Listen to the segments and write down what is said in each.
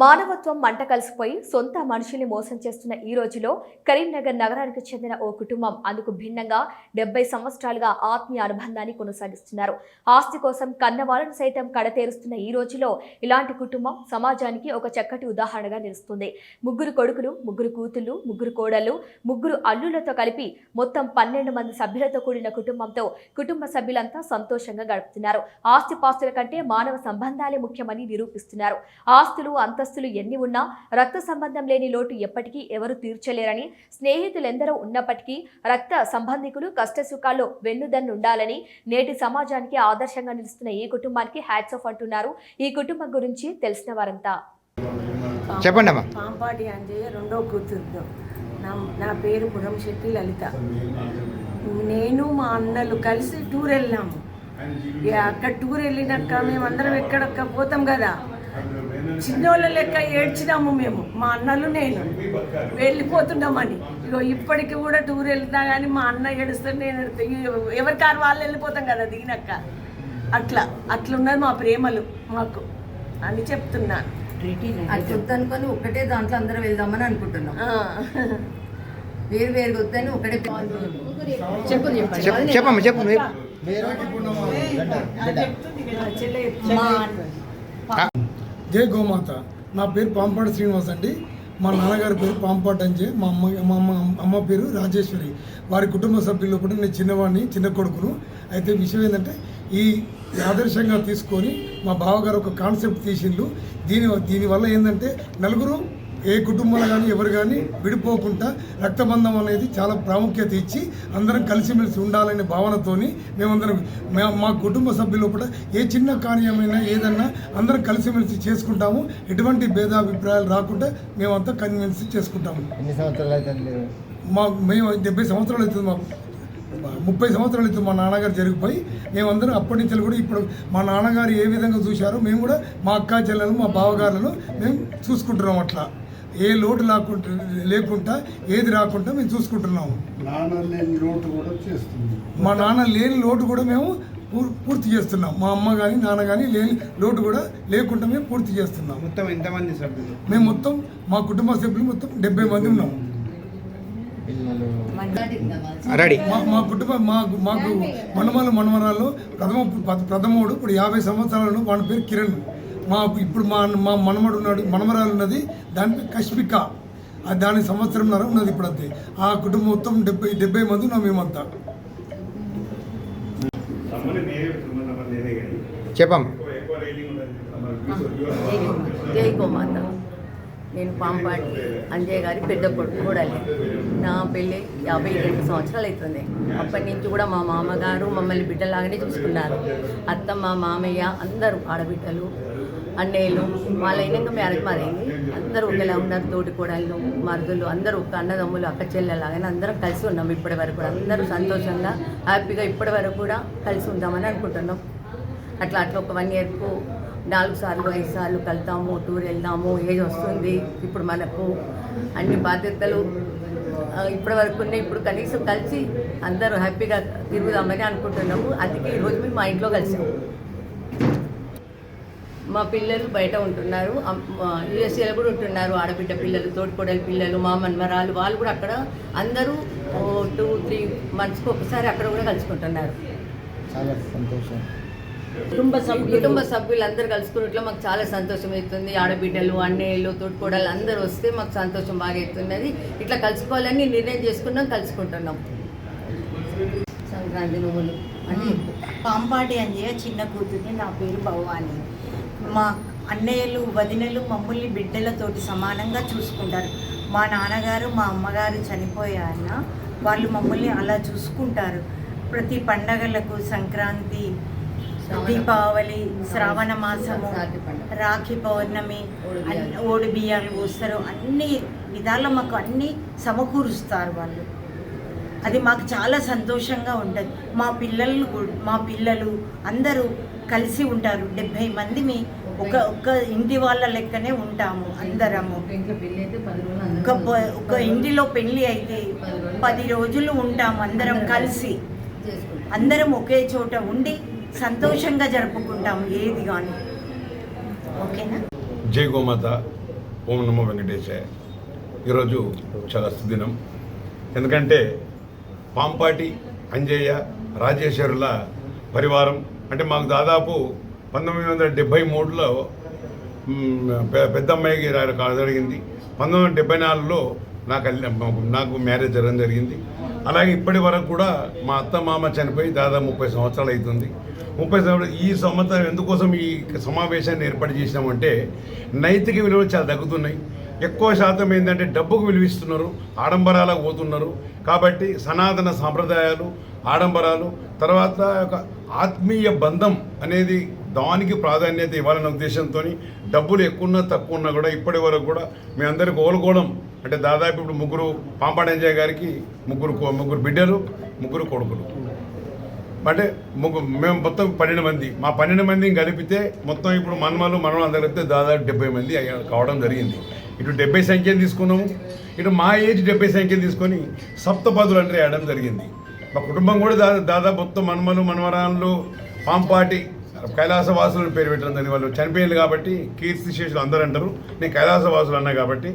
మానవత్వం మంట కలిసిపోయి సొంత మనుషుల్ని మోసం చేస్తున్న ఈ రోజులో కరీంనగర్ నగరానికి చెందిన ఓ కుటుంబం అందుకు భిన్నంగా 70 సంవత్సరాలుగా ఆత్మీయ అనుబంధాన్ని కొనసాగిస్తున్నారు. ఆస్తి కోసం కన్నవాళ్ళను సైతం కడతేరుస్తున్న ఈ రోజులో ఇలాంటి కుటుంబం సమాజానికి ఒక చక్కటి ఉదాహరణగా నిలుస్తుంది. ముగ్గురు కొడుకులు, ముగ్గురు కూతుళ్లు, ముగ్గురు కోడళ్లు, ముగ్గురు అల్లులతో కలిపి మొత్తం 12 మంది సభ్యులతో కూడిన కుటుంబంతో కుటుంబ సభ్యులంతా సంతోషంగా గడుపుతున్నారు. ఆస్తిపాస్తుల కంటే మానవ సంబంధాలే ముఖ్యమని నిరూపిస్తున్నారు. ఆస్తులు అంతస్తులు ఎన్ని ఉన్నా రక్త సంబంధం లేని లోటు ఎప్పటికీ ఎవరు తీర్చలేరని, స్నేహితులెందరో ఉన్నప్పటికీ రక్త సంబంధికులు కష్టసుఖాల్లో వెన్నుదన్నుండాలని నేటి సమాజానికి ఆదర్శంగా నిలుస్తున్న ఈ కుటుంబానికి హ్యాట్స్ ఆఫ్ అంటున్నారు ఈ కుటుంబం గురించి తెలిసిన వారంతా. చెప్పండి అమ్మా. పాంపాటి అంజయ్య రెండో కూతురు. నా పేరు పురంశెట్టి లలిత. నేను మా అన్నలు కలిసి టూర్ వెళ్ళినాము. అక్కడ టూర్ వెళ్ళినాక మేమందరం ఎక్కడక్క పోతాం కదా, చిన్నోళ్ళ లెక్క ఏడ్చినాము మేము, మా అన్నలు నేను వెళ్ళిపోతున్నామని. ఇగో ఇప్పటికి కూడా టూర్ వెళ్తా కానీ మా అన్న ఏడుస్తాడు, నేను ఎవరి కారు వాళ్ళు వెళ్ళిపోతాం కదా దిగినాక. అట్లున్నది మా ప్రేమలు మాకు అని చెప్తున్నాను. అనుకొని ఒకటే దాంట్లో అందరం వెళ్దామని అనుకుంటున్నాం. వేరు వేరు వద్దని ఒకటే చెప్పమ్మా చెప్పు. జై గోమాత. నా పేరు పాంపాటి శ్రీనివాస్ అండి. మా నాన్నగారి పేరు పాంపాటి అంజే, మా అమ్మ పేరు రాజేశ్వరి. వారి కుటుంబ సభ్యుల్లో కూడా నేను చిన్నవాడిని, చిన్న కొడుకును. అయితే విషయం ఏంటంటే ఈ ఆదర్శంగా తీసుకొని మా బావగారు ఒక కాన్సెప్ట్ తీసిండ్రు. దీనివల్ల ఏంటంటే నలుగురు ఏ కుటుంబంలో కానీ ఎవరు కానీ విడిపోకుండా రక్తబంధం అనేది చాలా ప్రాముఖ్యత ఇచ్చి అందరం కలిసిమెలిసి ఉండాలనే భావనతోని మేమందరం మా కుటుంబ సభ్యులు కూడా ఏ చిన్న కార్యమైనా ఏదన్నా అందరం కలిసిమెలిసి చేసుకుంటాము. ఎటువంటి భేదాభిప్రాయాలు రాకుండా మేమంతా కలిసిమెలిసి చేసుకుంటాము. మేము 70 సంవత్సరాలు అవుతుంది, మాకు 30 సంవత్సరాలు అవుతుంది మా నాన్నగారు జరిగిపోయి. మేమందరం అప్పటి నుంచి కూడా ఇప్పుడు మా నాన్నగారు ఏ విధంగా చూశారో మేము కూడా మా అక్క చెల్లెలు, మా బావగారులను మేము చూసుకుంటున్నాం. అట్లా ఏ లోటు లేకుండా ఏది రాకుండా మేము చూసుకుంటున్నాము. మా నాన్న లేని లోటు కూడా మేము పూర్తి చేస్తున్నాం. మా అమ్మ కానీ నాన్న కానీ లేని లోటు కూడా లేకుండా మేము పూర్తి చేస్తున్నాం. మొత్తం ఎంతమంది సభ్యులు? మేము మొత్తం మా కుటుంబ సభ్యులు మొత్తం 70 మంది ఉన్నాము. మా కుటుంబం మాకు మనమరాల్లో ప్రథమోడు ఇప్పుడు 50 సంవత్సరాలను వాడి పేరు కిరణ్. ఇప్పుడు మా మనమడు ఉన్నాడు, మనమరాలు ఉన్నది, దాని పేరు కష్మిక. దాని సంవత్సరంన్నర ఉన్నది ఇప్పుడు. అంతే ఆ కుటుంబం మొత్తం 70 మంది ఉన్నాం మేమంతా. చెప్పమ్మా. జై గోమాత. నేను పాంపాటి అంజయ్య గారి పెద్ద కొడుకు. నా పెళ్ళి 52 సంవత్సరాలు అవుతుంది. అప్పటి నుంచి కూడా మా మామగారు మమ్మల్ని బిడ్డలాగానే చూసుకున్నారు. అత్తమ్మ, మామయ్య అందరూ ఆడబిడ్డలు, అన్నయ్యలు, వాళ్ళైనాక మ్యారేజ్ మారైంది. అందరూ ఒకేలా ఉన్నారు. తోటి కోడళ్ళు, మరుదులు అందరూ ఒక అన్నదమ్ములు, అక్క చెల్లెలాగానే అందరం కలిసి ఉన్నాం. ఇప్పటి వరకు కూడా అందరూ సంతోషంగా హ్యాపీగా ఇప్పటి వరకు కూడా కలిసి ఉందామని అనుకుంటున్నాం. అట్లా ఒక 1 ఇయర్కు 4 సార్లు 5 సార్లు కలుతాము, టూర్ వెళ్దాము. ఏజ్ వస్తుంది, ఇప్పుడు మనకు అన్ని బాధ్యతలు ఇప్పటి వరకు ఉన్నాయి. ఇప్పుడు కనీసం కలిసి అందరూ హ్యాపీగా తిరుగుదామని అనుకుంటున్నాము. అందుకే ఈరోజు మేము మా ఇంట్లో కలిసాము. మా పిల్లలు బయట ఉంటున్నారు, యూఎస్ఏలో కూడా ఉంటున్నారు. ఆడబిడ్డ పిల్లలు, తోటికోడలి పిల్లలు, మా మన్మరాలు, వాళ్ళు కూడా అక్కడ అందరూ 2-3 మంత్స్కి ఒకసారి అక్కడ కూడా కలుసుకుంటున్నారు. చాలా సంతోషం. కుటుంబ సభ్యులు అందరూ కలుసుకున్నట్లు మాకు చాలా సంతోషం అవుతుంది. ఆడబిడ్డలు, అన్నయ్యలు, తోటికోడలు అందరూ వస్తే మాకు సంతోషం బాగా అవుతున్నది. ఇట్లా కలుసుకోవాలని నిర్ణయం చేసుకున్నాం, కలుసుకుంటున్నాం. సంక్రాంతి నువ్వులు అని. పాంపాటి అంజయ్య చిన్న కూతుర్ని. నా పేరు భవాని. మా అన్నయ్యలు, వదినలు మమ్మల్ని బిడ్డలతోటి సమానంగా చూసుకుంటారు. మా నాన్నగారు, మా అమ్మగారు చనిపోయారన్న వాళ్ళు మమ్మల్ని అలా చూసుకుంటారు. ప్రతి పండగలకు, సంక్రాంతి, దీపావళి, శ్రావణ మాసము, రాఖీ పౌర్ణమి, ఓడి బియ్యాలు పోస్తారు. అన్ని విధాల మాకు అన్నీ సమకూరుస్తారు వాళ్ళు. అది మాకు చాలా సంతోషంగా ఉంటుంది. మా పిల్లలు అందరూ కలిసి ఉంటారు. 70 మంది ఒక ఇంటి వాళ్ళ లెక్కనే ఉంటాము అందరము. ఒక ఇంటిలో పెళ్ళి అయితే 10 రోజులు ఉంటాము అందరం కలిసి. అందరం ఒకే చోట ఉండి సంతోషంగా జరుపుకుంటాము ఏది కానీ. ఓకేనా? జై గోమాత. ఓం నమో వెంకటేశాయ. ఈరోజు చాలా సుదినం. ఎందుకంటే పాంపాటి అంజయ్య రాజేశ్వరుల పరివారం అంటే మాకు దాదాపు 1973లో పెద్ద అమ్మాయికి జరిగింది. 1974లో నాకు మ్యారేజ్ జరగడం జరిగింది. అలాగే ఇప్పటి వరకు కూడా మా అత్త మామ చనిపోయి దాదాపు 30 సంవత్సరాలు అవుతుంది. 30 సంవత్సరాలు ఈ సంవత్సరం ఎందుకోసం ఈ సమావేశాన్ని ఏర్పాటు చేసినామంటే నైతిక విలువలు చాలా తగ్గుతున్నాయి. ఎక్కువ శాతం ఏంటంటే డబ్బుకు విలువిస్తున్నారు, ఆడంబరాలకు పోతున్నారు. కాబట్టి సనాతన సాంప్రదాయాలు, ఆడంబరాలు, తర్వాత ఒక ఆత్మీయ బంధం అనేది దానికి ప్రాధాన్యత ఇవ్వాలనే ఉద్దేశంతో డబ్బులు ఎక్కువన్నా తక్కువ ఉన్నా కూడా ఇప్పటి వరకు కూడా మీ అందరికి కోలుకోవడం అంటే దాదాపు ఇప్పుడు ముగ్గురు పాంపాటి అంజయ్య గారికి ముగ్గురు బిడ్డలు, ముగ్గురు కొడుకులు. అంటే మేము మొత్తం 12 మంది. మా 12 మందిని కలిపితే మొత్తం ఇప్పుడు మనవలు అందరూ కలిపితే దాదాపు 70 మంది కావడం జరిగింది. ఇటు 70 సంఖ్యను తీసుకున్నాము, ఇటు మా ఏజ్ 70 సంఖ్యను తీసుకొని సప్తపదులు అంటే వేయడం జరిగింది. మా కుటుంబం కూడా దాదాపు మొత్తం మనవరాళ్ళు పాంపాటి కైలాసవాసులను పేరు పెట్టడం జరిగింది. వాళ్ళు చనిపోయారు కాబట్టి కీర్తిశేషులు అందరూ అంటారు, నేను కైలాసవాసులు అన్నా కాబట్టి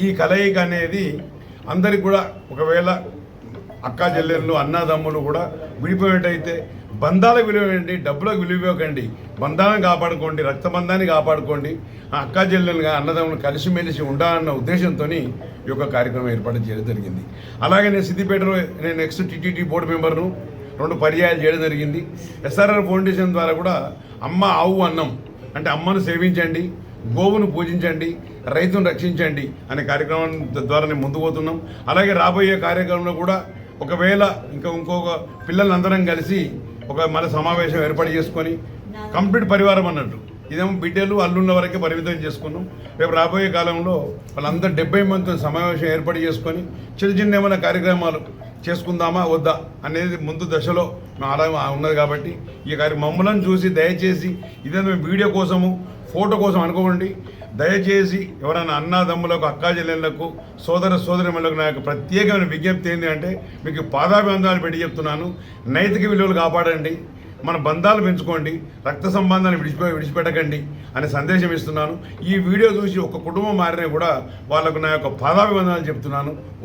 ఈ కలయిక అనేది అందరికి కూడా ఒకవేళ అక్కా చెల్లెళ్ళు అన్నదమ్ములు కూడా విడిపోయినట్టయితే బంధాలకు విలువ ఇవ్వండి, డబ్బులకు విలువ ఇవ్వకండి. బంధాలను కాపాడుకోండి, రక్తబంధాన్ని కాపాడుకోండి. అక్కా చెల్లెలుగా అన్నదమ్ములు కలిసిమెలిసి ఉండాలన్న ఉద్దేశంతో ఈ యొక్క కార్యక్రమం ఏర్పాటు చేయడం జరిగింది. అలాగే నేను సిద్దిపేటలో నెక్స్ట్ టీటీడీ బోర్డు మెంబర్ను 2 పర్యాయాలు చేయడం జరిగింది. ఎస్ఆర్ఆర్ ఫౌండేషన్ ద్వారా కూడా అమ్మ ఆవు అన్నం అంటే అమ్మను సేవించండి, గోవును పూజించండి, రైతును రక్షించండి అనే కార్యక్రమం ద్వారా నేను ముందుకు పోతున్నాం. అలాగే రాబోయే కార్యక్రమంలో కూడా ఒకవేళ ఇంకొక పిల్లలందరం కలిసి మన సమావేశం ఏర్పాటు చేసుకొని కంప్లీట్ పరివారం అన్నట్టు ఇదేమో బిడ్డలు అల్లున్న వరకే పరిమితం చేసుకున్నాం. రేపు రాబోయే కాలంలో వాళ్ళందరూ 70 మందితో సమావేశం ఏర్పాటు చేసుకొని చిన్న ఏమైనా కార్యక్రమాలు చేసుకుందామా వద్దా అనేది ముందు దశలో అలా ఉన్నది. కాబట్టి ఈ మమ్మల్ని చూసి దయచేసి ఇదేదో వీడియో కోసము ఫోటో కోసం అనుకోండి. దయచేసి ఎవరైనా అన్నదమ్ములకు, అక్కా చెల్లెళ్లకు, సోదరిమణులకు నా యొక్క ప్రత్యేకమైన విజ్ఞప్తి ఏంటి అంటే మీకు పాదాభివందనాలు పెట్టి చెప్తున్నాను. నైతిక విలువలు కాపాడండి, మన బంధాలు పెంచుకోండి, రక్త సంబంధాన్ని విడిచిపెట్టకండి అనే సందేశం ఇస్తున్నాను. ఈ వీడియో చూసి ఒక కుటుంబం మారినా కూడా వాళ్ళకు నా యొక్క పాదాభివందనాలు చెప్తున్నాను.